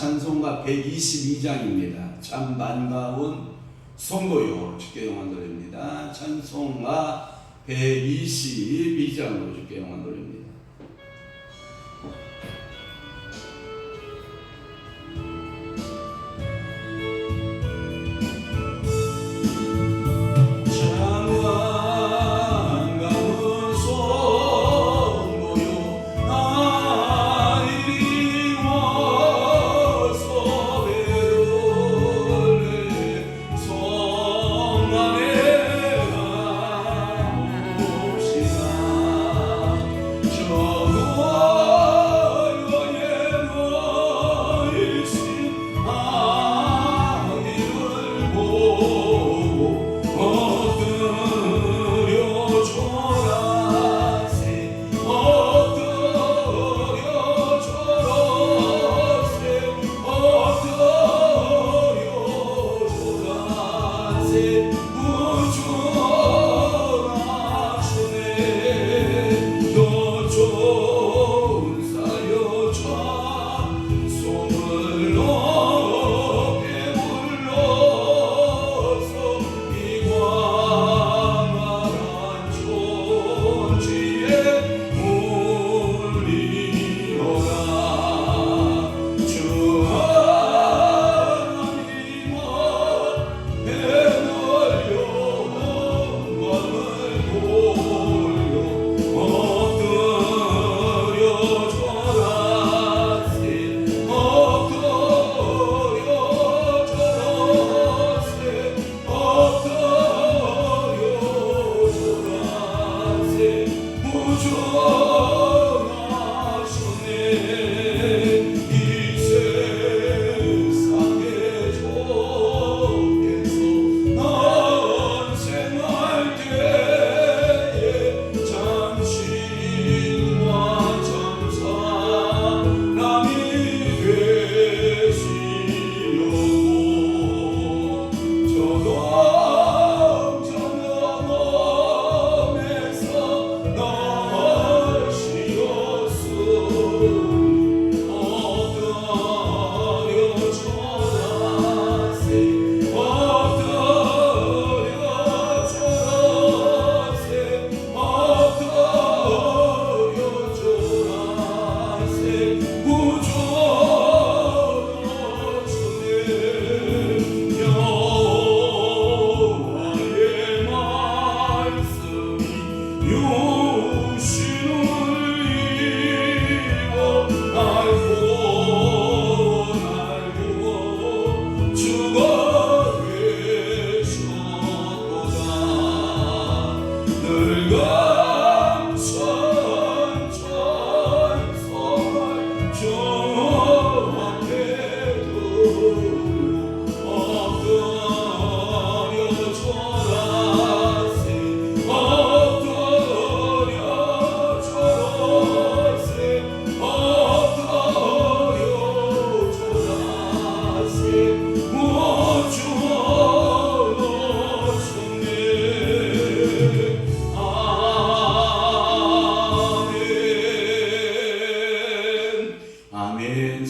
찬송가 122장입니다. 참 반가운 성도요 주께 영광 돌립니다. 찬송가 122장으로 주께 영광 돌립니다.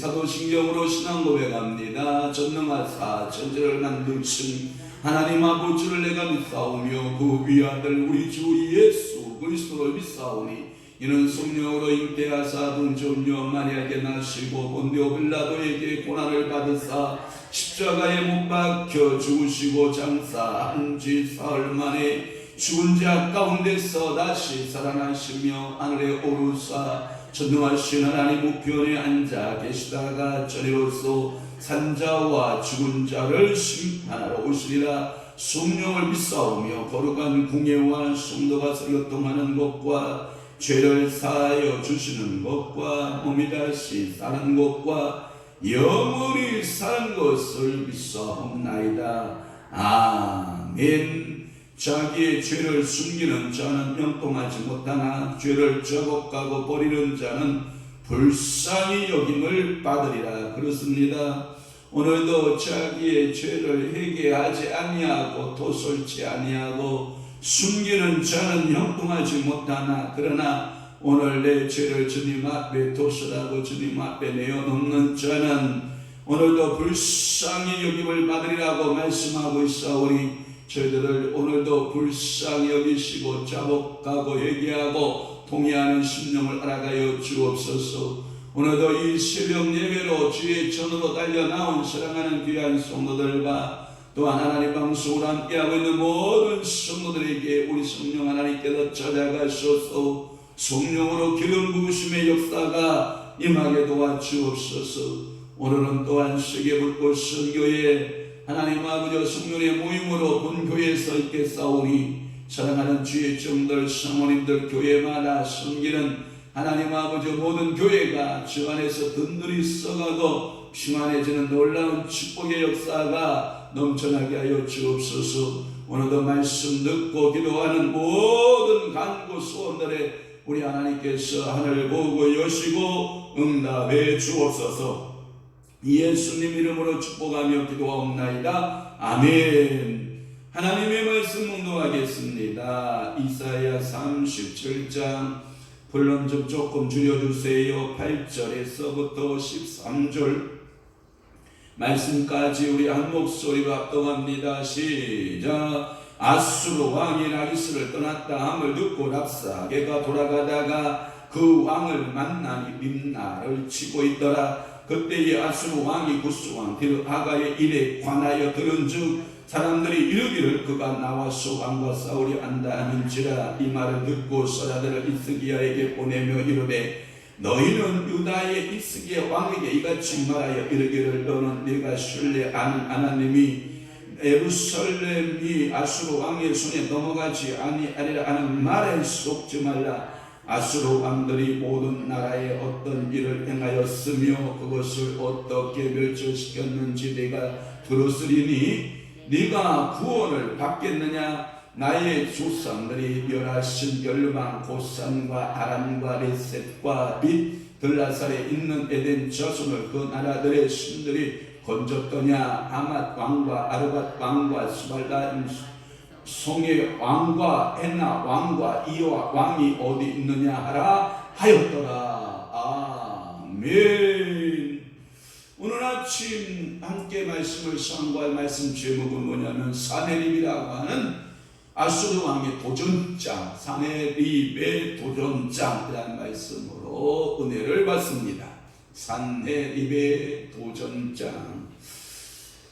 사도신경으로 신앙 고백합니다. 전능하사 천지를 만드신 하나님 아버지를 내가 믿사오며 그 위아들 우리 주 예수 그리스도를 믿사오니 이는 성령으로 잉태하사 동정녀 마리아에게 나시고 본디오 빌라도에게 고난을 받으사 십자가에 못 박혀 죽으시고 장사한 지 사흘 만에 죽은 자 가운데서 다시 살아나시며 하늘에 오르사 전능하신 하나님 우편에 앉아 계시다가 저리로서 산자와 죽은 자를 심판하러 오시리라. 성령을 믿사오며 거룩한 궁예와 성도가 교통하는 것과 죄를 사하여 주시는 것과 몸이 다시 사는 것과 영원히 사는 것을 믿사옵나이다. 아멘. 자기의 죄를 숨기는 자는 형통하지 못하나 죄를 저곡하고 버리는 자는 불쌍히 여김을 받으리라. 그렇습니다. 오늘도 자기의 죄를 회개하지 아니하고 토설치 아니하고 숨기는 자는 형통하지 못하나 그러나 오늘 내 죄를 주님 앞에 토설하고 주님 앞에 내어놓는 자는 오늘도 불쌍히 여김을 받으리라고 말씀하고 있사오니 저희들을 오늘도 불쌍히 여기시고 자복하고 회개하고 통회하는 심령을 알아가여 주옵소서. 오늘도 이 새벽 예배로 주의 전으로 달려나온 사랑하는 귀한 성도들과 또한 하나님 방송을 함께하고 있는 모든 성도들에게 우리 성령 하나님께서 찾아가셔서 성령으로 기름 부으심의 역사가 임하게 도와주옵소서. 오늘은 또한 세계불꽃 선교회 하나님 아버지 성령의 모임으로 본교회에서 있겠사오니 사랑하는 주의 종들 성모님들 교회마다 섬기는 하나님 아버지 모든 교회가 주 안에서 든든히 써가고 평안해지는 놀라운 축복의 역사가 넘쳐나게 하여 주옵소서. 오늘도 말씀 듣고 기도하는 모든 간구 소원들에 우리 하나님께서 하늘을 보고 여시고 응답해 주옵소서. 예수님 이름으로 축복하며 기도하옵나이다. 아멘. 하나님의 말씀 묵상하겠습니다. 이사야 37장 본론 좀 조금 줄여주세요. 8절에서부터 13절 말씀까지 우리 한 목소리로 합동합니다. 시작. 아수르 왕이 라기스를 떠났다 함을 듣고 랍사게가 돌아가다가 그 왕을 만나니 림나를 치고 있더라. 그때에 아수르 왕이 구스 왕 디르하가의 일에 관하여 들은즉 사람들이 이르기를 그가 나와서 왕과 싸우려 한다 하는지라. 이 말을 듣고 서자들을 이스기야에게 보내며 이르되 너희는 유다의 이스기야 왕에게 이같이 말하여 이르기를 너는 네가 신뢰하는 하나님이 예루살렘이 아수르 왕의 손에 넘어가지 아니하리라 하는 말에 속지 말라. 아수르 왕들이 모든 나라에 어떤 일을 행하였으며 그것을 어떻게 멸절시켰는지 내가 들었으리니 네가 구원을 받겠느냐. 나의 조상들이 멸하신 열방 고산과 아람과 레셋과 및 들라살에 있는 에덴 자손을 그 나라들의 신들이 건졌더냐. 하맛 왕과 아르밧 왕과 스발라임 송의 왕과 엔나 왕과 이와 왕이 어디 있느냐 하라 하였더라. 아멘. 오늘 아침 함께 말씀을 상고할 말씀 제목은 뭐냐면 사네립이라고 하는 아수르 왕의 도전장, 사네립의 도전장이라는 말씀으로 은혜를 받습니다. 사네립의 도전장.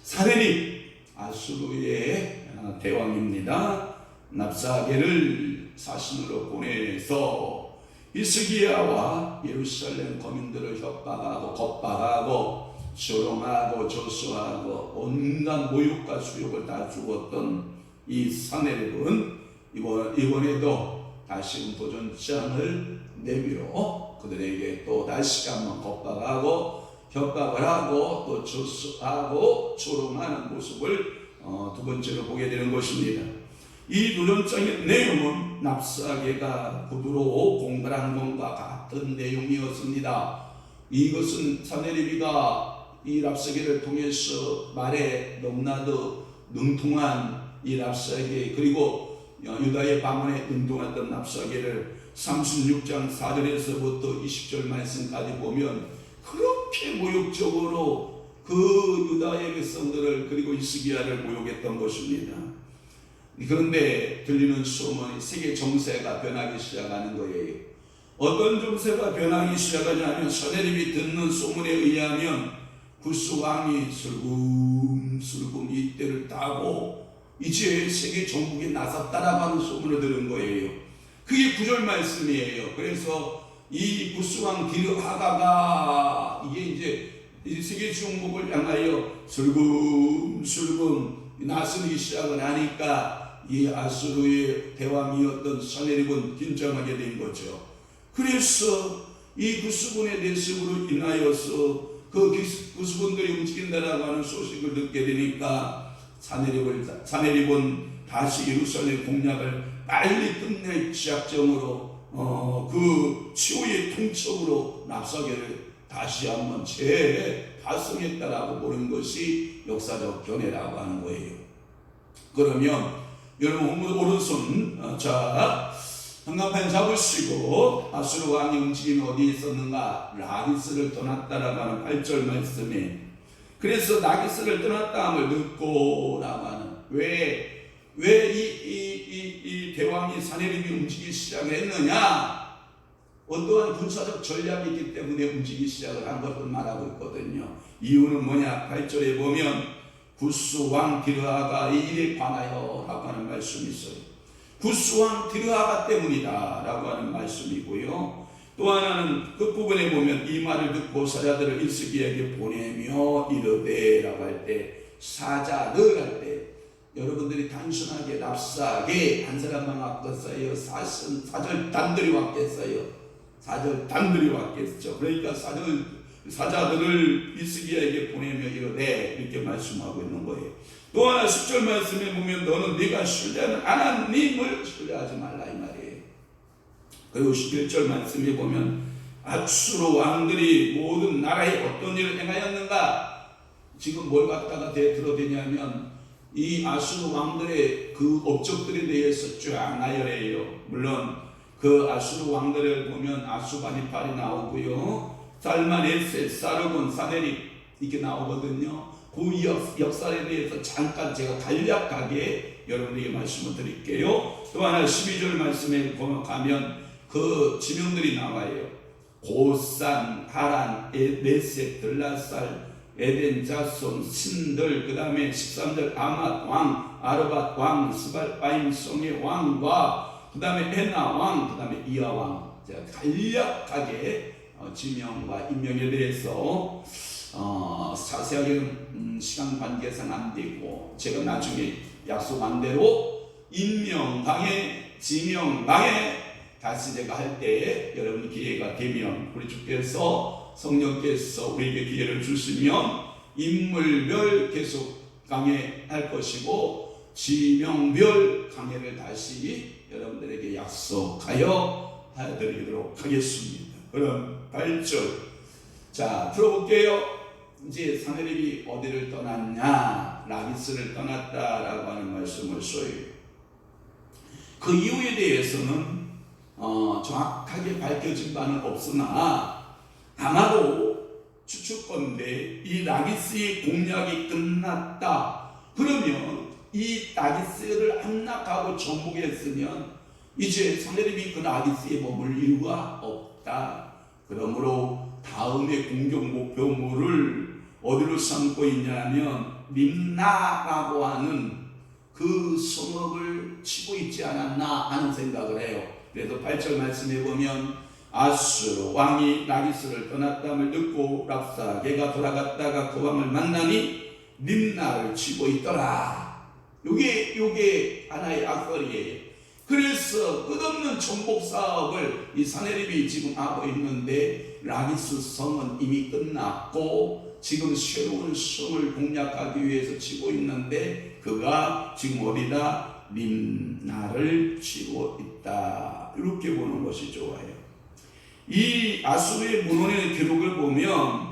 사네립 아수르의 대왕입니다. 납사게를 사신으로 보내서 히스기야와 예루살렘 거민들을 협박하고 겁박하고 조롱하고 저수하고 온갖 모욕과 수욕을 다 주었던 이 사네립은 이번에도 다시 도전장을 내밀어 그들에게 또 다시 한번 겁박하고 협박을 하고 또 저수하고 조롱하는 모습을 두 번째로 보게 되는 것입니다. 이 도전장의 내용은 납사게가 구두로 공갈한 것과 같은 내용이었습니다. 이것은 사네립이가 이 납사게를 통해서 말에 너무나도 능통한 이 납사게 그리고 유다의 방언에 능통했던 납사게를 36장 4절에서부터 20절 말씀까지 보면 그렇게 모욕적으로 그 유다의 백성들을 그리고 히스기야를 모욕했던 것입니다. 그런데 들리는 소문이 세계 정세가 변하기 시작하는 거예요. 어떤 정세가 변하기 시작하냐면 사네립이 듣는 소문에 의하면 구스 왕이 슬금슬금 이 때를 따고 이제 세계 정복에 나섰다라고 하는 소문을 들은 거예요. 그게 9절 말씀이에요. 그래서 이 구스 왕 디르하가가 이게 이제 세계 정복을 향하여 슬금슬금 나서기 시작을 하니까 이 아수르의 대왕이었던 사네립은 긴장하게 된 거죠. 그래서 이 구스군의 내습으로 인하여서 그 구스군들이 움직인다라고 하는 소식을 듣게 되니까 사네립은 다시 예루살렘 공략을 빨리 끝낼 작정으로 그 치오의 통첩으로 납사게를 다시 한번 재발송했다라고 보는 것이 역사적 견해라고 하는 거예요. 그러면 여러분 오른손 한간판 잡으시고 아수르 왕의 움직임이 어디에 있었는가? 라기스를 떠났다라고 하는 8절 말씀에 그래서 나기스를 떠났다 함을 듣고라고 하는, 왜 이 대왕이 사내립이 움직이기 시작을 했느냐? 어떠한 군사적 전략이 있기 때문에 움직이기 시작을 한 것을 말하고 있거든요. 이유는 뭐냐? 8절에 보면 구스 왕 디르하가 이 일에 관하여 라고 하는 말씀이 있어요. 구스 왕 디르하가 때문이다 라고 하는 말씀이고요. 또 하나는 끝부분에 보면 이 말을 듣고 사자들을 일스기에게 보내며 이르되 라고 할 때, 사자들 할 때 여러분들이 단순하게 납사하게 한 사람만 왔겠어요? 사절 단들이 왔겠어요? 사절 단들이 왔겠죠. 그러니까 사자들을 일스기야에게 보내며 이르되 이렇게 말씀하고 있는 거예요. 또 하나 10절 말씀에 보면 너는 네가 신뢰하는 하나님을 신뢰하지 말라 이 말이에요. 그리고 11절 말씀에 보면 아수르 왕들이 모든 나라에 어떤 일을 행하였는가? 지금 뭘 갖다가 드러대냐면 이 아수르 왕들의 그 업적들에 대해서 쫙 나열해요. 물론 그 아수르 왕들을 보면 아수바니팔이 나오고요, 살마네셋, 사르곤, 사네립 이렇게 나오거든요. 그 역사에 대해서 잠깐 제가 간략하게 여러분에게 말씀을 드릴게요. 또 하나 12절 말씀에 가면 그 지명들이 나와요. 고산, 하란, 네셋, 들라살, 에덴, 자손, 신들, 그 다음에 13절 아맛 왕, 아르밧 왕, 스발바임 성의 왕과 그 다음에 에나 왕, 그 다음에 이하 왕. 제가 간략하게 지명과 인명에 대해서 자세하게는 시간 관계상 안 되고 제가 나중에 약속한 대로 인명 강해, 지명 강해 다시 제가 할 때 여러분 기회가 되면 우리 주께서 성령께서 우리에게 기회를 주시면 인물별 계속 강해할 것이고 지명별 강해를 다시 여러분들에게 약속하여 해드리도록 하겠습니다. 그럼 8절 자 풀어볼게요. 이제 사내립이 어디를 떠났냐? 라기스를 떠났다라고 하는 말씀을 써요. 그 이유에 대해서는 정확하게 밝혀진 바는 없으나 아마도 추측건데 이 라기스의 공략이 끝났다. 그러면 이 라기스를 함락하고 정복했으면 이제 사내립이 그 라기스에 머물 이유가 없다. 그러므로 다음의 공격 목표물을 어디로 삼고 있냐면 림나라고 하는 그 성읍을 치고 있지 않았나 하는 생각을 해요. 그래서 8절 말씀에 보면 아수르 왕이 라기스를 떠났다함을 듣고 랍사게가 돌아갔다가 그 왕을 만나니 림나를 치고 있더라. 요게 하나의 악설이에요. 그래서 끝없는 정복 사업을 이 사내립이 지금 하고 있는데 라기스 성은 이미 끝났고 지금 새로운 성을 공략하기 위해서 치고 있는데 그가 지금 어디다? 림나를 치고 있다. 이렇게 보는 것이 좋아요. 이 아수르의 문헌의 기록을 보면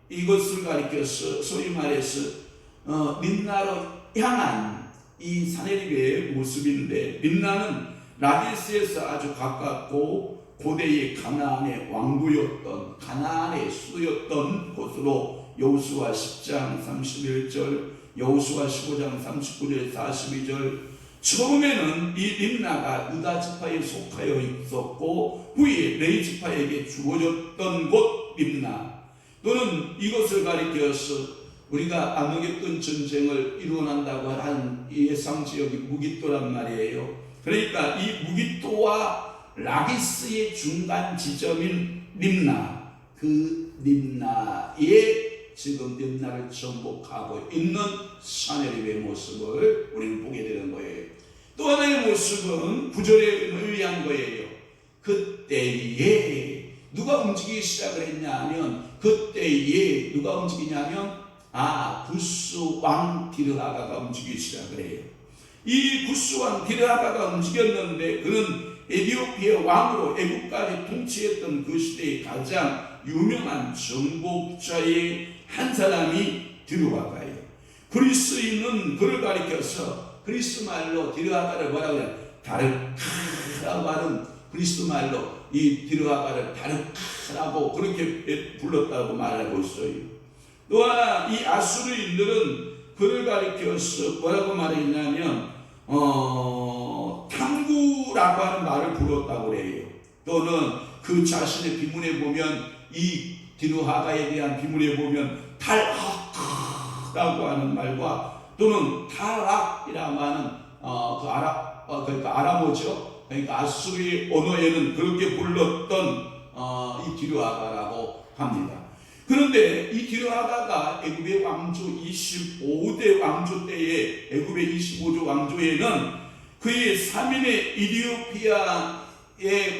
이것을 가리켜서 소위 말해서 림나로 향한 이 사내립의 모습인데 림나는 라기스에서 아주 가깝고 고대의 가나안의 왕국이었던 가나안의 수도였던 곳으로 여호수아 10장 31절 여호수아 15장 39절 42절 처음에는 이 림나가 유다 지파에 속하여 있었고 후에 레위 지파에게 주어졌던 곳 림나 또는 이것을 가리켜서 우리가 아무개돈 전쟁을 이루어난다고 하는 예상 지역이 무기또란 말이에요. 그러니까 이 무기또와 라기스의 중간 지점인 림나 그 림나에 지금 림나를 정복하고 있는 사내립의 모습을 우리는 보게 되는 거예요. 또 하나의 모습은 9절에 의한 거예요. 그때에 누가 움직이기 시작을 했냐면 그때에 누가 움직이냐면 구스 왕 디르하가가 움직이기 시작을 해요. 이 구스 왕 디르하가가 움직였는데 그는 에티오피아 왕으로 애국까지 통치했던 그 시대의 가장 유명한 정복자의 한 사람이 디르하가예요. 그리스인은 그를 가리켜서 그리스 말로 디르하가를 뭐라고 해요? 다르카라고 하는 그리스 말로 이 디르하가를 다르카라고 그렇게 불렀다고 말하고 있어요. 또 하나 이 아수르인들은 그를 가리켜서 뭐라고 말했냐면 탐구라고 하는 말을 불었다고 그래요. 또는 그 자신의 비문에 보면 이 디르하가에 대한 비문에 보면 달악라고 하는 말과 또는 타락이라고 하는 그러니까 아람어죠. 그러니까 아수르의 언어에는 그렇게 불렀던 이 디르하가라고 합니다. 그런데 이 디르하가가 애굽의 왕조 25대 왕조 때에 애굽의 25조 왕조에는 그의 3인의 이디오피아의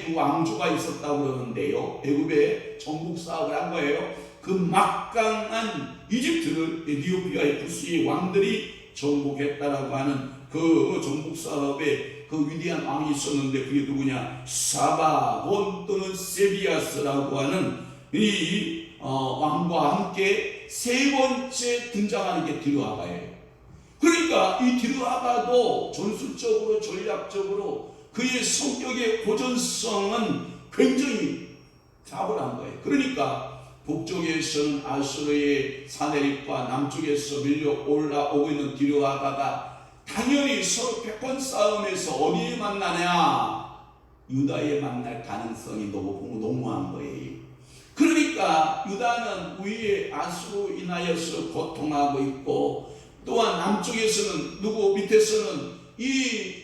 그 왕조가 있었다고 그러는데요. 애굽의 정복 사업을 한 거예요. 그 막강한 이집트를 에디오피아의 구스의 왕들이 정복했다라고 하는 그 정복 사업에 그 위대한 왕이 있었는데 그게 누구냐? 사바본 또는 세비아스라고 하는 이 왕과 함께 세 번째 등장하는 게 디르하가예요. 그러니까 이 디르하가도 전술적으로 전략적으로 그의 성격의 고전성은 굉장히 탁월한 거예요. 그러니까 북쪽에서는 아수르의 사네립과 남쪽에서 밀려 올라오고 있는 디르하가가 당연히 서로 패권 싸움에서 어디에 만나냐? 유다에 만날 가능성이 너무한 거예요. 그러니까 유다는 위에 아수르 인하여서 고통하고 있고, 또한 남쪽에서는 밑에서는 이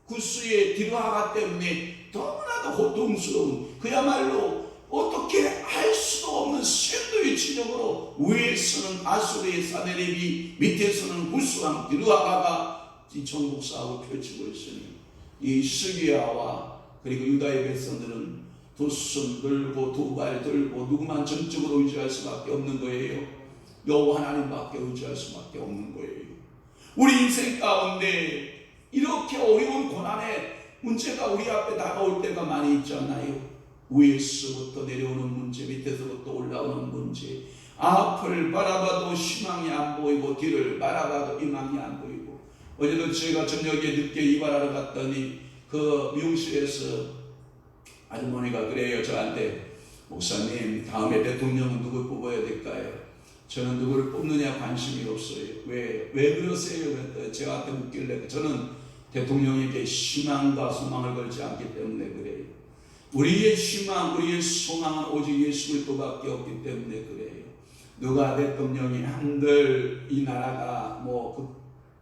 구스의 디르하가 때문에 너무나도 고통스러운, 그야말로 어떻게 할 수도 없는 샌드위치적으로 위에서는 아수르의 사네립이, 밑에서는 구스왕 디르하가가 이 정복 사업을 펼치고 있으니 이 시리아와 그리고 유다의 백성들은 두 손 들고 두 발 들고 누구만 전적으로 의지할 수밖에 없는 거예요. 여호와 하나님밖에 의지할 수밖에 없는 거예요. 우리 인생 가운데 이렇게 어려운 고난의 문제가 우리 앞에 다가올 때가 많이 있잖아요. 위에서부터 내려오는 문제, 밑에서부터 올라오는 문제, 앞을 바라봐도 희망이 안 보이고 뒤를 바라봐도 희망이 안 보이고. 어제도 제가 저녁에 늦게 이발하러 갔더니 그 미용실에서 아주머니가 그래요. 저한테, 목사님 다음에 대통령은 누굴 뽑아야 될까요? 저는 누구를 뽑느냐 관심이 없어요. 왜 그러세요? 그랬더니 제한테 묻길래 저는 대통령에게 희망과 소망을 걸지 않기 때문에 그래요. 우리의 희망, 우리의 소망은 오직 예수 그리스도밖에 없기 때문에 그래요. 누가 대통령이 한들 이 나라가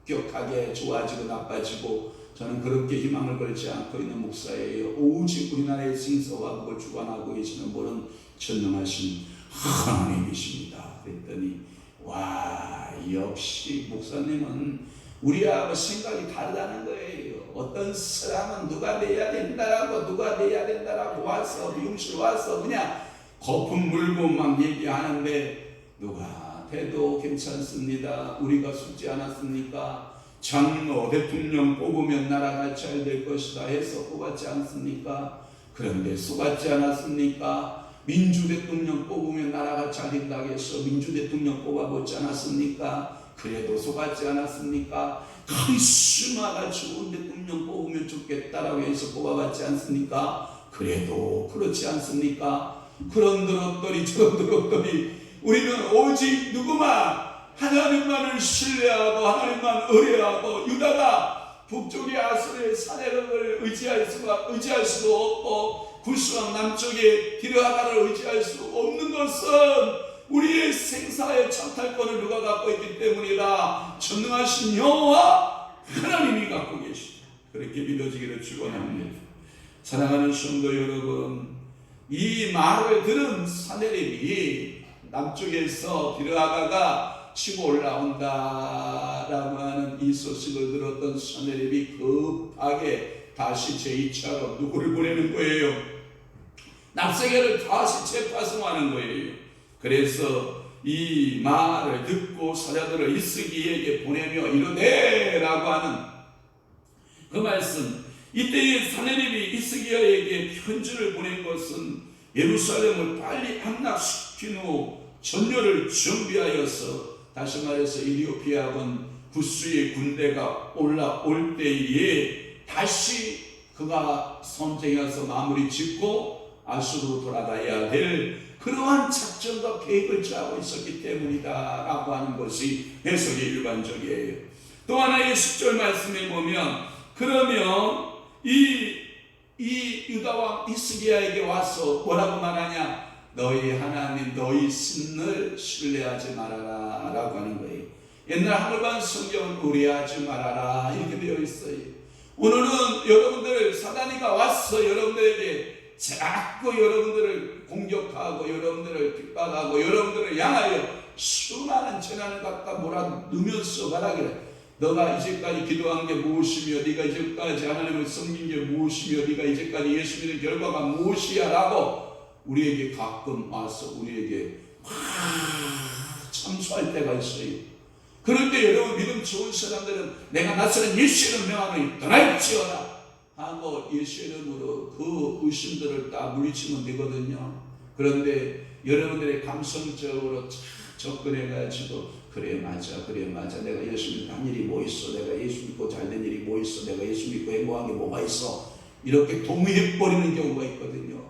급격하게 좋아지고 나빠지고 저는 그렇게 희망을 걸지 않고 있는 목사예요. 오직 우리나라의 생사와 그걸 주관하고 계시는 분은 전능하신 하나님이십니다. 그랬더니 와, 역시 목사님은 우리하고 생각이 다르다는 거예요. 어떤 사람은 누가 돼야 된다라고 와서 미용실 와서 그냥 거품 물고 막 얘기하는데 누가 돼도 괜찮습니다. 우리가 속지 않았습니까? 장로 대통령 뽑으면 나라가 잘 될 것이다 해서 뽑았지 않습니까? 그런데 속았지 않았습니까? 민주 대통령 뽑으면 나라가 잘 된다고 해서 민주 대통령 뽑아보지 않았습니까? 그래도 속았지 않았습니까? 카리스마가 좋은 대통령 뽑으면 좋겠다라고 해서 뽑아봤지 않습니까? 그래도 그렇지 않습니까? 그런 들었더니 저런 들었더니 우리는 오직 누구만 하나님만을 신뢰하고 하나님만 의뢰하고, 유다가 북쪽의 아수르의 사내립을 의지할 수도 없고 구스왕 남쪽의 디르하가를 의지할 수 없는 것은 우리의 생사의 창탈권을 누가 갖고 있기 때문이다. 전능하신 여호와 하나님이 갖고 계시다. 그렇게 믿어지기를 축원합니다. 사랑하는 성도 여러분, 이 말을 들은 사내립이 남쪽에서 디르하가가 치고 올라온다라고 하는 이 소식을 들었던 사내립이 급하게 다시 제2차로 누구를 보내는 거예요? 납세겔을 다시 재파송하는 거예요. 그래서 이 말을 듣고 사자들을 이스기에게 보내며 이르되라고 하는 그 말씀, 이때에 사내립이 이스기야에게 편지를 보낸 것은 예루살렘을 빨리 함락시킨 후 전열을 준비하여서, 다시 말해서 이디오피아군 구스의 군대가 올라올 때에 다시 그가 선쟁해서 마무리 짓고 아수르로 돌아가야 될 그러한 작전과 계획을 짜고 있었기 때문이다 라고 하는 것이 해석이 일반적이에요. 또 하나의 10절 말씀에 보면 그러면 이 유다왕 히스기야에게 와서 뭐라고 말하냐? 너희 하나님 너희 신을 신뢰하지 말아라 라고 하는 거예요. 옛날 한글반 성경은 의뢰하지 말아라 이렇게 되어 있어요. 오늘은 여러분들 사단이가 와서 여러분들에게 자꾸 여러분들을 공격하고 여러분들을 핍박하고 여러분들을 향하여 수많은 재난을 갖다 몰아넣으면서 말하기를 너가 이제까지 기도한 게 무엇이며 네가 이제까지 하나님을 섬긴 게 무엇이며 네가 이제까지 예수 믿는 결과가 무엇이야 라고 우리에게 가끔 와서 우리에게 참수할 때가 있어요. 그럴 때 여러분 믿음 좋은 사람들은 내가 나서는 예수 이름 명하노니 떠날지어다 하고 예수 이름으로 그 의심들을 다 물리치면 되거든요. 그런데 여러분들의 감성적으로 접근해가지고 그래 맞아 내가 예수 믿고 한 일이 뭐 있어, 내가 예수 믿고 잘된 일이 뭐 있어, 내가 예수 믿고 행복한 게 뭐가 있어, 이렇게 동의해버리는 경우가 있거든요.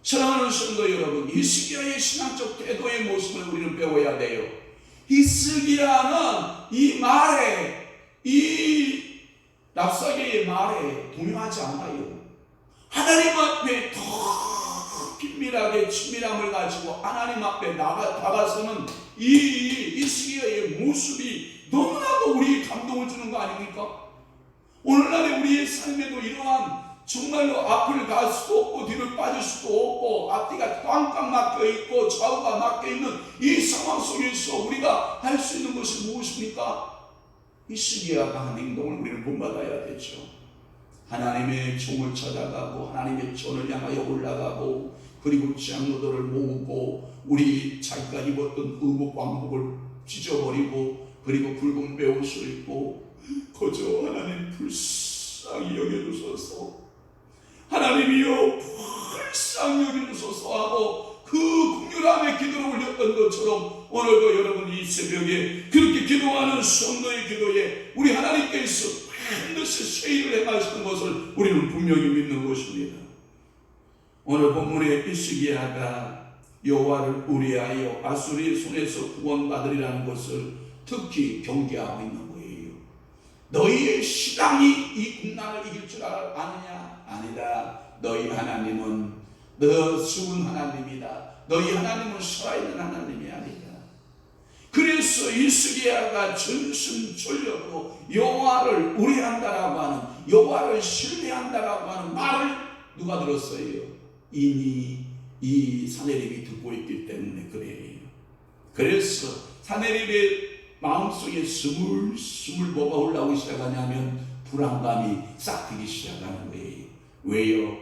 사랑하는 성도 여러분, 히스기야의 신앙적 태도의 모습을 우리는 배워야 돼요. 히스기야는 이 말에, 이 랍사게의 말에 동요하지 않아요. 하나님 앞에 더 긴밀하게 친밀함을 가지고 하나님 앞에 다가서는 이 히스기야의 모습이 너무나도 우리에 감동을 주는 거 아닙니까? 오늘날의 우리의 삶에도 이러한 정말로 앞을 갈 수도 없고 뒤를 빠질 수도 없고 앞뒤가 꽝꽝 막혀있고 좌우가 막혀있는 이 상황 속에서 우리가 할 수 있는 것이 무엇입니까? 히스기야가 한 행동을 우리는 본받아야 되죠. 하나님의 종을 찾아가고 하나님의 전을 향하여 올라가고 그리고 장로들을 모으고 우리 자기가 입었던 의복 왕복을 찢어버리고 그리고 붉은 베옷을 입고 거저 하나님 불쌍히 여겨주소서, 하나님이여 불쌍히 여겨주소서 하고 그 긍휼함의 기도를 올렸던 것처럼 오늘도 여러분 이 새벽에 그렇게 기도하는 성도의 기도에 우리 하나님께서 반드시 쇠일을 행하시는 것을 우리는 분명히 믿는 것입니다. 오늘 본문의 히스기야가 여호와를 의뢰하여 아수르의 손에서 구원받으리라는 것을 특히 경계하고 있는 거예요. 너희의 신앙이 이 국난을 이길 줄 아느냐? 아니다. 너희 하나님은 너 죽은 하나님이다. 너희 하나님은 살아있는 하나님이 아니다. 그래서 히스기야가 전심전력으로 여호와를 의뢰한다라고 하는, 여호와를 신뢰한다라고 하는 말을 누가 들었어요? 이미 이 사내립이 듣고 있기 때문에 그래요. 그래서 사내립의 마음속에 스물스물 뭐가 올라오기 시작하냐면 불안감이 싹 트기 시작하는 거예요. 왜요?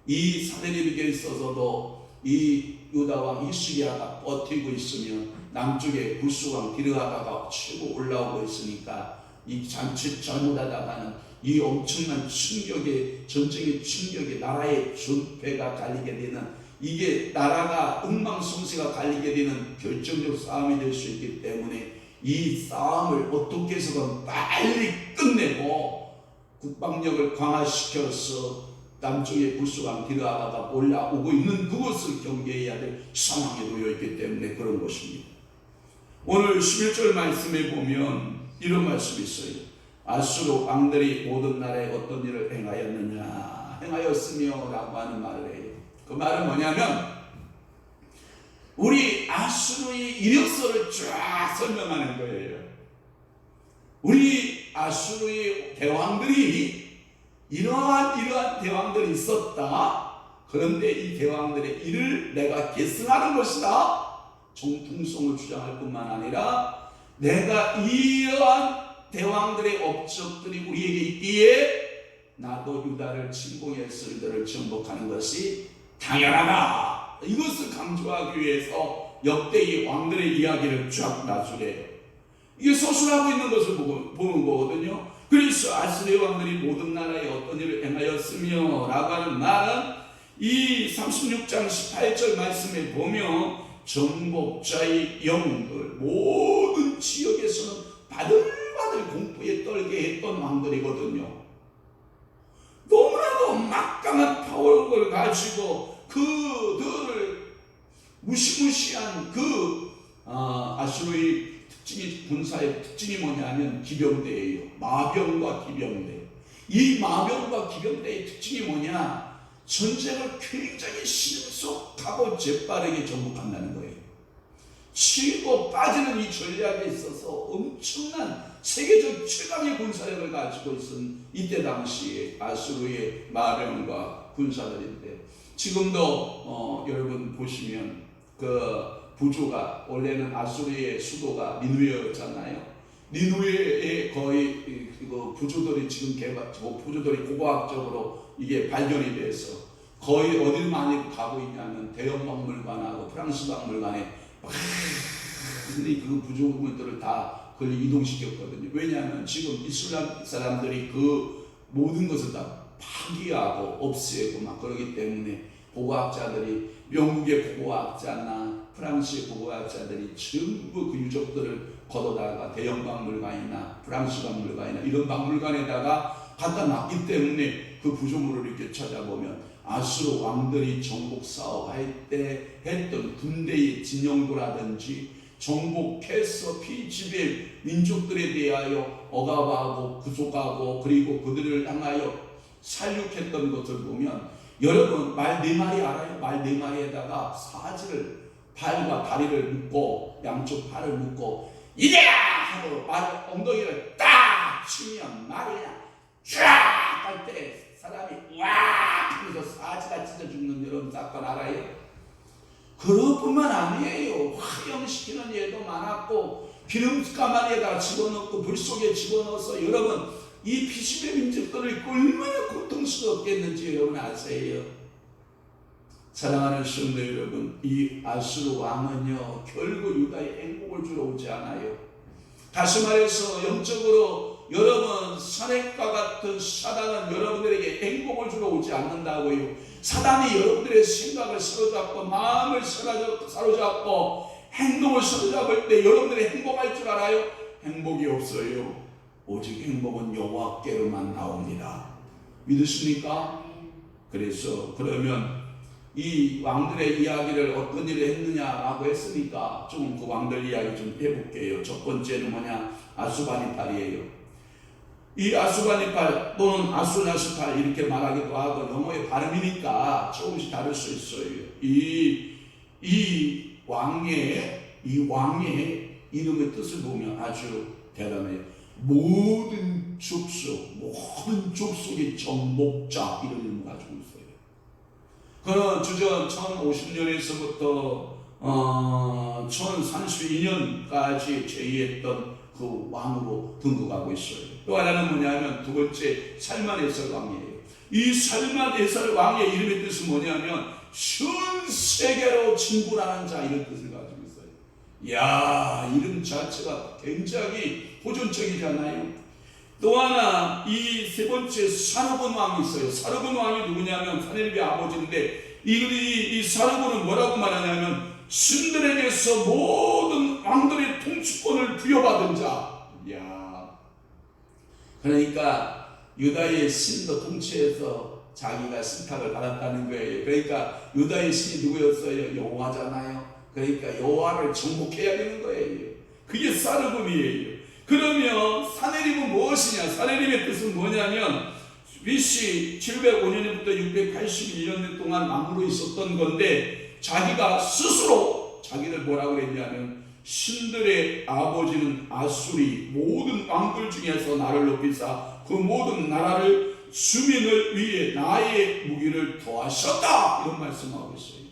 이 사내립에게 있어서도 이 유다왕 히스기야가 버티고 있으면 남쪽에 구스왕 디르하다가 치고 올라오고 있으니까 이 잔치 잘못하다가는 이 엄청난 충격에, 전쟁의 충격에 나라의 전패가 갈리게 되는, 이게 나라가 엉망성쇠가 갈리게 되는 결정적 싸움이 될 수 있기 때문에 이 싸움을 어떻게 해서든 빨리 끝내고 국방력을 강화시켜서 남쪽의 구스왕 디르하다가 올라오고 있는 그것을 경계해야 될 상황에 놓여 있기 때문에 그런 것입니다. 오늘 11절 말씀에 보면 이런 말씀이 있어요. 아수르 왕들이 모든 나라에 어떤 일을 행하였으며 라고 하는 말을 해요. 그 말은 뭐냐면 우리 아수르의 이력서를 쫙 설명하는 거예요. 우리 아수르의 대왕들이 이러한 대왕들이 있었다. 그런데 이 대왕들의 일을 내가 계승하는 것이다. 정통성을 주장할 뿐만 아니라 내가 이러한 대왕들의 업적들이 우리에게 있기에 나도 유다를 침공해서 이들을 정복하는 것이 당연하다. 이것을 강조하기 위해서 역대의 왕들의 이야기를 쫙 나중에 이게 서술하고 있는 것을 보는 거거든요. 그래서 아수르 왕들이 모든 나라에 어떤 일을 행하였으며 라고 하는 말은 이 36장 18절 말씀에 보면 정복자의 영웅들 모든 지역에서는 바들바들 공포에 떨게 했던 왕들이거든요. 너무나도 막강한 파워를 가지고 그들을 무시무시한 아수르의 특징이, 군사의 특징이 뭐냐면 기병대예요. 마병과 기병대. 이 마병과 기병대의 특징이 뭐냐? 전쟁을 굉장히 신속하고 재빠르게 정복한다는 거예요. 치고 빠지는 이 전략에 있어서 엄청난 세계적 최강의 군사력을 가지고 있은 이때 당시에 아수르의 마병과 군사들인데, 지금도 여러분 보시면 그 부조가, 원래는 아수르의 수도가 니누에였잖아요. 니누에에 거의 그 부조들이 지금 부조들이 고고학적으로 이게 발견이 돼서 거의 어딜 많이 가고 있냐면 대형 박물관하고 프랑스 박물관에 많이 그 부조물들을 다 그걸 이동시켰거든요. 왜냐하면 지금 이슬람 사람들이 그 모든 것을 다 파기하고 없애고 막 그러기 때문에 고고학자들이, 영국의 고고학자나 프랑스의 고고학자들이 전부 그 유적들을 걷어다가 대형 박물관이나 프랑스 박물관이나 이런 박물관에다가 갖다 놨기 때문에 그 구조물을 이렇게 찾아보면 아수르 왕들이 정복 사업할 때 했던 군대의 진영도라든지 정복해서 피지배 민족들에 대하여 억압하고 구속하고 그리고 그들을 향하여 살육했던 것을 보면, 여러분 말 4마리 알아요? 말 4마리에다가 사지를, 발과 다리를 묶고 양쪽 발을 묶고 이래야 하고 말 엉덩이를 딱 치면 말이 그냥 쫙 할 때 사람이 와 하면서 사지가 찢어 죽는 이런 사건 알아요? 그것뿐만 아니에요. 화형시키는 예도 많았고 기름가마니에다가 집어넣고 불 속에 집어넣어서, 여러분 이 피시배 민족들을 얼마나 고통스럽겠는지 여러분 아세요? 사랑하는 성도 여러분, 이 아수르 왕은요 결국 유다의 행복을 주러 오지 않아요. 다시 말해서 영적으로 여러분 산액과 같은 사단은 여러분들에게 행복을 주러 오지 않는다고요. 사단이 여러분들의 생각을 사로잡고 마음을 사로잡고 행동을 사로잡을 때 여러분들이 행복할 줄 알아요? 행복이 없어요. 오직 행복은 여호와께로만 나옵니다. 믿으십니까? 그래서 그러면 이 왕들의 이야기를 어떤 일을 했느냐라고 했으니까 좀 그 왕들 이야기 좀 해볼게요. 첫 번째는 뭐냐? 아수바니팔이에요. 이 아수바니팔 또는 아수나스팔 이렇게 말하기도 하고 영어의 발음이니까 조금씩 다를 수 있어요. 이 왕의 이름의 뜻을 보면 아주 대단해요. 모든 족속의 정복자 이런 이름을 가지고 있어요. 그는 주전 1050년에서부터 1032년까지 제위했던 그 왕으로 등극하고 있어요. 또 하나는 뭐냐면 두 번째 살만에살 왕이에요. 이 살만에살 왕의 이름의 뜻은 뭐냐면 전 세계로 진군하는 자, 이런 뜻을 가지고 있어요. 이야, 이름 자체가 굉장히 호전적이잖아요. 또 하나 이 세 번째 사르곤 왕이 있어요. 사르곤 왕이 누구냐면 사네립의 아버지인데, 이 사르곤은 뭐라고 말하냐면 신들에게서 모든 왕들의 통치권을 부여받은 자. 이야, 그러니까 유다의 신도 통치해서 자기가 신탁을 받았다는 거예요. 그러니까 유다의 신이 누구였어요? 여호와잖아요. 그러니까 여호와를 정복해야 되는 거예요. 그게 사르곤이에요. 그러면 사네립은 무엇이냐? 사네립의 뜻은 뭐냐면 BC 705년부터 681년 동안 왕으로 있었던 건데, 자기가 스스로 자기를 뭐라고 그랬냐면 신들의 아버지는 아수리 모든 왕들 중에서 나를 높이사 그 모든 나라를 주민을 위해 나의 무기를 더하셨다, 이런 말씀하고 있어요.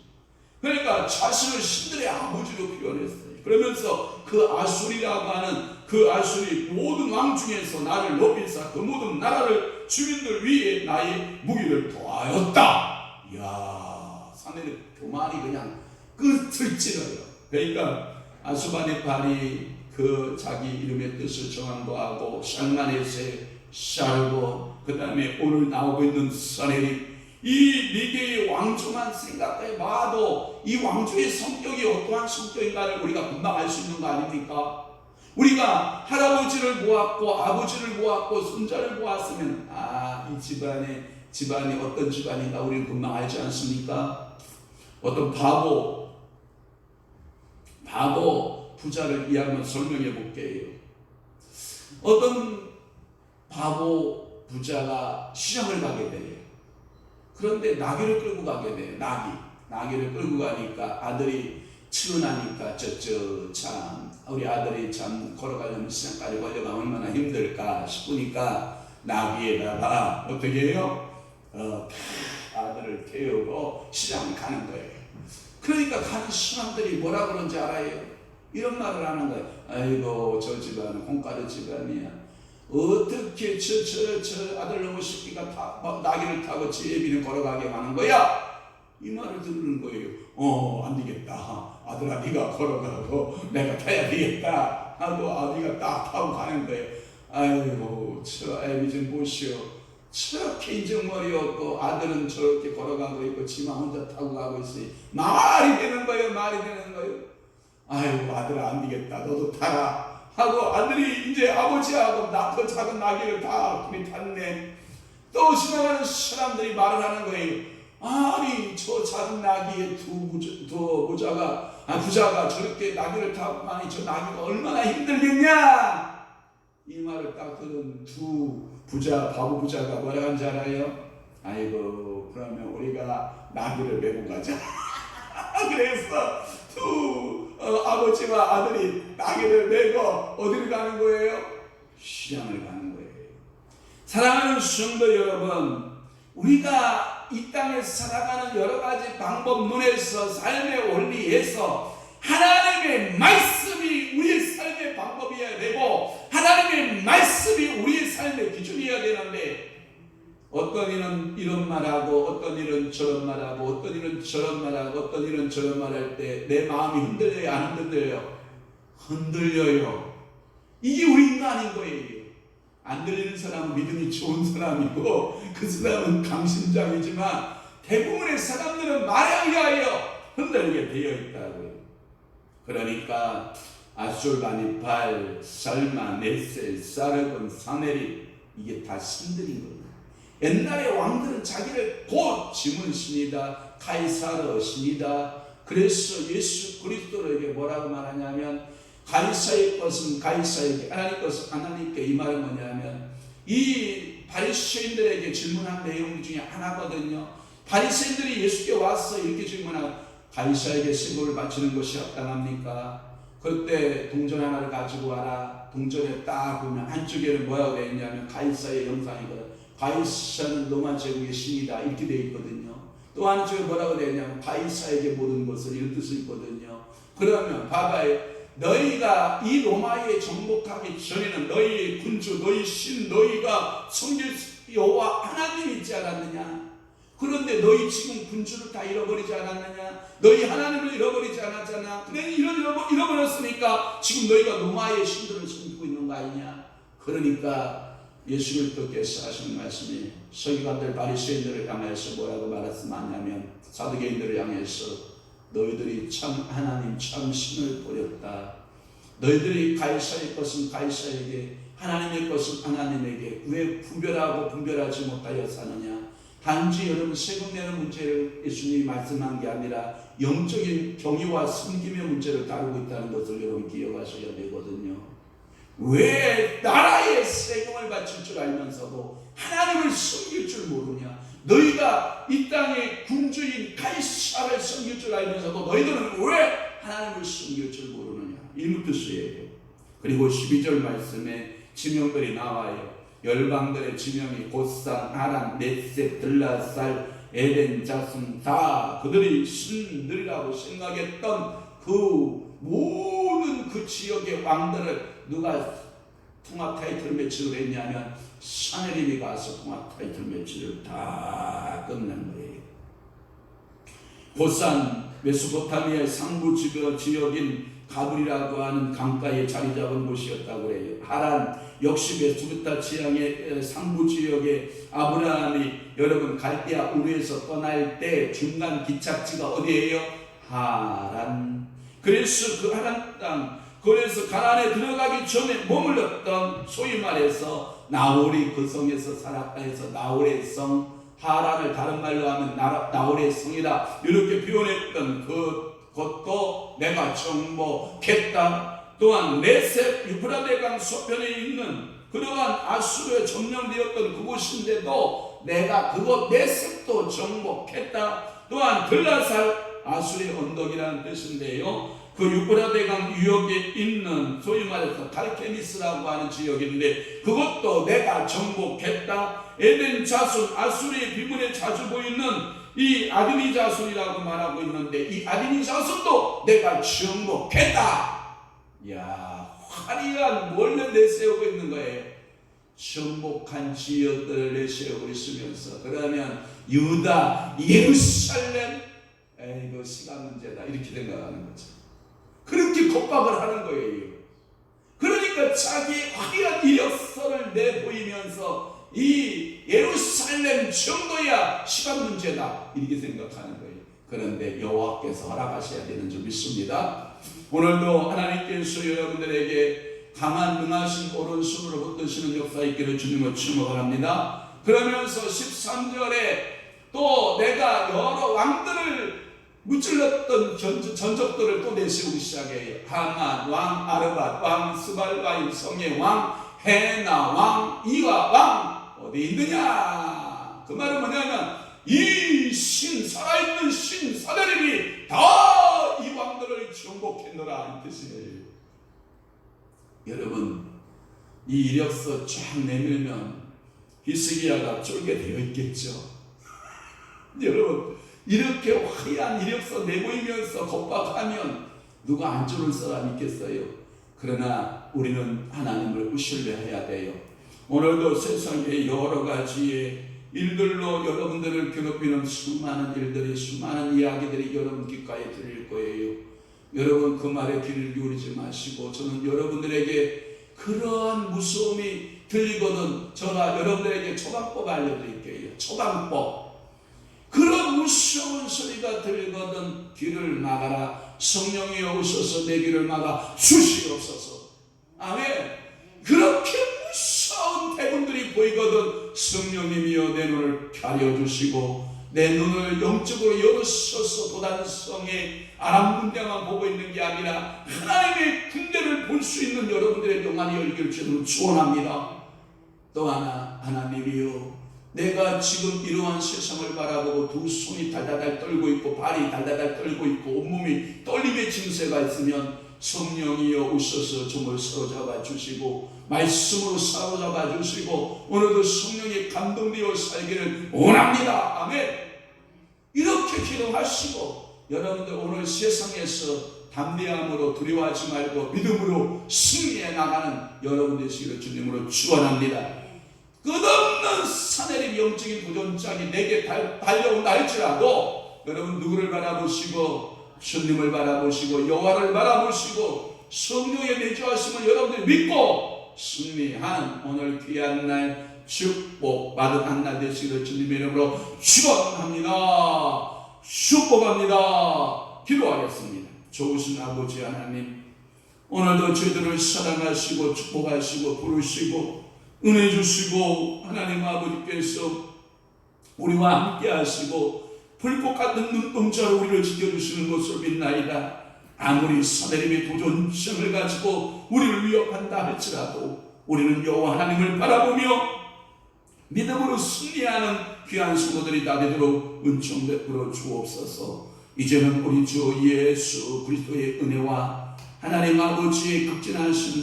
그러니까 자신을 신들의 아버지로 표현했어요. 그러면서 그 아수리라고 하는 그 아수리 모든 왕 중에서 나를 높이사 그 모든 나라를 주민들 위에 나의 무기를 더하였다. 이야, 사내의 교만이 그냥 끝을 찌르요. 그러니까 아수바니팔이 그 자기 이름의 뜻을 정한 거하고 샬마네세, 샬고, 그 다음에 오늘 나오고 있는 사네립, 이 네 개의 왕조만 생각해 봐도 이 왕조의 성격이 어떠한 성격인가를 우리가 금방 알 수 있는 거 아닙니까? 우리가 할아버지를 보았고 아버지를 보았고 손자를 보았으면 이 집안이 어떤 집안인가 우리는 금방 알지 않습니까? 어떤 바보, 바보 부자를 한번 설명해 볼게요. 어떤 바보 부자가 시장을 가게 돼요. 그런데 나귀를 끌고 가게 돼요. 나귀를 끌고 가니까 아들이 출근하니까 참 우리 아들이 참 걸어가려면 시장까지 걸려가 얼마나 힘들까 싶으니까 나귀에다가 어떻게 해요? 아들을 태우고 시장을 가는 거예요. 그러니까 가는 사람들이 뭐라 그런지 알아요? 이런 말을 하는 거예요. 아이고 저 집안은 콩가루 집안이야. 어떻게 저 아들 놈의 새끼가 나귀를 타고 제 애비를 걸어가게 하는 거야? 이 말을 듣는 거예요. 안 되겠다. 아들아 네가 걸어가고 내가 타야 되겠다 하고 아비가 딱 타고 가는 거예요. 아이고 저 애비 좀 보시오. 저렇게 인정머리 없고 아들은 저렇게 걸어가고 있고 지만 혼자 타고 가고 있으니 말이 되는 거예요. 아이고 아들아 안 되겠다. 너도 타라 하고 아들이 이제 아버지하고 더 작은 나귀를 다 둘이 탔네. 또 지나가는 사람들이 말을 하는 거예요. 아니 저 작은 나귀의 부자가 저렇게 나귀를 타고 가니 저 나귀가 얼마나 힘들겠냐. 이 말을 딱 들은 바보 부자가 뭐라 한지 알아요? 아이고 그러면 우리가 나귀를 메고 가자. 그래서 아버지와 아들이 나귀를 메고 어디를 가는 거예요? 시장을 가는 거예요. 사랑하는 성도 여러분, 우리가 이 땅에서 살아가는 여러 가지 방법 논에서 삶의 원리에서 하나님의 말씀이 우리의 삶의 방법이어야 되고 하나님의 말씀이 우리의 삶의 기준이어야 되는데 어떤 이는 이런 말하고 어떤 이는 저런 말하고 어떤 이는 저런 말하고 어떤 이는 저런 말할 때 내 마음이 흔들려요? 안 흔들려요? 흔들려요. 이게 우리 인간인 거예요. 안 들리는 사람은 믿음이 좋은 사람이고 그 사람은 강심장이지만 대부분의 사람들은 말에 의하여 흔들리게 되어 있다고요. 그러니까 아술바니팔, 살마, 네셀, 사르곤, 사네립 이게 다 신들인 거예요. 옛날에 왕들은 자기를 곧 짐은 신이다, 카이사르 신이다. 그래서 예수 그리스도에게 뭐라고 말하냐면 가이사의 것은 가이사에게, 하나님 것은 하나님께. 이 말은 뭐냐면 이 바리새인들에게 질문한 내용 중에 하나거든요. 바리새인들이 예수께 와서 이렇게 질문한 가이사에게 세금을 바치는 것이 합당합니까? 그때 동전 하나를 가지고 와라. 동전에 딱 보면 한쪽에는 뭐라고 되어 있냐면 가이사의 형상이거든. 가이사는 로마 제국의 신이다 이렇게 되어 있거든요. 또 한쪽에 뭐라고 되어 있냐면 가이사에게 모든 것을 이런 뜻이 있거든요. 그러면 봐봐요. 너희가 이 로마에 정복하기 전에는 너희 군주, 너희 신, 너희가 섬길 여호와 하나님이 있지 않았느냐? 그런데 너희 지금 군주를 다 잃어버리지 않았느냐? 너희 하나님을 잃어버리지 않았잖아. 그래 잃어버렸으니까 지금 너희가 로마의 신들을 섬기고 있는 거 아니냐? 그러니까 예수 그리스도께서 하시는 말씀이 서기관들 바리새인들을 향해서 뭐라고 말씀하냐면 사두개인들을 향해서 너희들이 참 하나님 참 신을 버렸다. 너희들이 가이사의 것은 가이사에게 하나님의 것은 하나님에게 왜 분별하지 못하여 사느냐. 단지 여러분 세금 내는 문제를 예수님이 말씀한 게 아니라 영적인 경의와 섬김의 문제를 다루고 있다는 것을 여러분 기억하셔야 되거든요. 왜 나라의 세금을 바칠 줄 알면서도 하나님을 섬길 줄 모르냐. 너희가 이 땅의 군주인 가이사를 섬길 줄 알면서도 너희들은 왜 하나님을 섬길 줄 모르느냐. 일무트스예요. 그리고 12절 말씀에 지명들이 나와요. 열방들의 지명이 고산, 아람, 넷셋, 들라살, 에덴, 자순 다 그들이 신들이라고 생각했던 그 모든 그 지역의 왕들을 누가 통합 타이틀 매치를 했냐면 사네립이 가서 통합 타이틀 매치를 다 끝낸 거예요. 고산, 메소포타미아의 상부 지역인 가불이라고 하는 강가에 자리 잡은 곳이었다고 그래요. 하란 역시 메소포타 지향의 상부 지역에 아브라함이 여러분 갈대아 우르에서 떠날 때 중간 기착지가 어디예요? 하란. 그래서 그 하란 땅, 그래서 가나안에 들어가기 전에 머물렀던 소위 말해서 나홀이 그 성에서 살았다 해서 나홀의 성, 하란을 다른 말로 하면 나홀의 성이다 이렇게 표현했던 그 그것도 내가 정복했다. 또한 네셉 유프라데강 서편에 있는 그러한 아수르에 점령되었던 그곳인데도 내가 그곳 네셉도 정복했다. 또한 들라살 아수르의 언덕이라는 뜻인데요, 그 유프라데강 유역에 있는 소위 말해서 갈케미스라고 하는 지역인데 그것도 내가 정복했다. 에덴 자손 아수르의 비문에 자주 보이는 이 아드니 자손이라고 말하고 있는데 이 아드니 자손도 내가 정복했다. 이야, 화려한 뭘 내세우고 있는 거예요. 정복한 지역들을 내세우고 있으면서 그러면 유다, 예루살렘, 이거 시간 문제다 이렇게 생각하는 거죠. 그렇게 겁박을 하는 거예요. 그러니까 자기 화려한 이력서를 내보이면서 이 예루살렘 정도야 시간 문제다 이렇게 생각하는 거예요. 그런데 여호와께서 허락하셔야 되는 줄 믿습니다. 오늘도 하나님께서 여러분들에게 강한 능하신 오른손으로 붙드시는 역사 있기를 주님을 축복을 합니다. 그러면서 13절에 또 내가 여러 왕들을 무찔렀던 전적들을 또 내세우기 시작해요. 하만 왕, 아르밧 왕, 스발 왕, 성의 왕, 헤나 왕, 이와 왕 어디 있느냐? 그 말은 뭐냐면 이 신, 살아있는 신 사내립이 다 이 왕들을 정복했노라 이 뜻이에요. 여러분, 이 이력서 쫙 내밀면 히스기야가 쫄게 되어 있겠죠. 여러분, 이렇게 화려한 이력서 내보이면서 겁박하면 누가 안 쫄을 사람 있겠어요? 그러나 우리는 하나님을 신뢰해야 돼요. 오늘도 세상에 여러 가지의 일들로 여러분들을 괴롭히는 수많은 일들이, 수많은 이야기들이 여러분 귓가에 들릴 거예요. 여러분 그 말에 귀를 기울이지 마시고, 저는 여러분들에게 그러한 무서움이 들리거든 제가 여러분들에게 처방법 알려드릴게요. 처방법. 그런 무서운 소리가 들리거든 귀를 막아라. 성령이여 오셔서 내 귀를 막아 주시옵소서. 아멘. 그렇게 무서운 대군들이 보이거든 성령님이여 내 눈을 가려주시고 내 눈을 영적으로 열으셔서 도단성의 아람 군대만 보고 있는 게 아니라 하나님의 군대를 볼 수 있는 여러분들의 영안이 열길 주는 축원합니다. 또 하나, 하나님이여 내가 지금 이러한 세상을 바라보고 두 손이 달달달 떨고 있고 발이 달달달 떨고 있고 온몸이 떨림의 증세가 있으면 성령이여 오셔서 정말 사로잡아 주시고 말씀으로 사로잡아 주시고 오늘도 성령에 감동되어 살기를 원합니다. 아멘. 이렇게 기도하시고 여러분들 오늘 세상에서 담대함으로 두려워하지 말고 믿음으로 승리해 나가는 여러분 되시기를 주님으로 축원합니다. 끝없는 사내림 영적인 도전장이 내게 달려온다 할지라도 여러분 누구를 바라보시고 주님을 바라보시고 여호와를 바라보시고 성령의 내주하심을 여러분들이 믿고 승리한 오늘 귀한 날 축복받은 한 날 되시기를 주님의 이름으로 축원합니다. 축복합니다. 기도하겠습니다. 좋으신 아버지 하나님, 오늘도 저희들을 사랑하시고 축복하시고 부르시고 은혜 주시고 하나님 아버지께서 우리와 함께 하시고 불꽃 같은 눈동자로 우리를 지켜주시는 것을 믿나이다. 아무리 사내림의 도전성을 가지고 우리를 위협한다 할지라도 우리는 여호와 하나님을 바라보며 믿음으로 승리하는 귀한 성도들이 다 되도록 은총 베풀어 주옵소서. 이제는 우리 주 예수 그리스도의 은혜와 하나님 아버지의 극진하신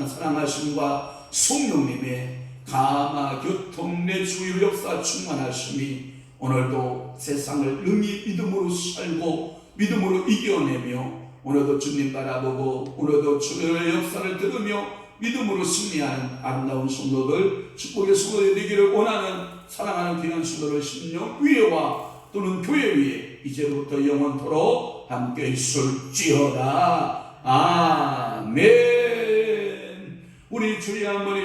사랑하심과 성령님의 감화 교통 내주 역사 충만하심이 오늘도 세상을 능히 믿음으로 살고 믿음으로 이겨내며 오늘도 주님 바라보고 오늘도 주의 역사를 들으며 믿음으로 승리하는 아름다운 성도들, 축복의 성도들이 되기를 원하는 사랑하는 귀한 성도들 심령 위에와 또는 교회 위에 이제부터 영원토록 함께 있을지어다. 아멘. 우리 주의 어머니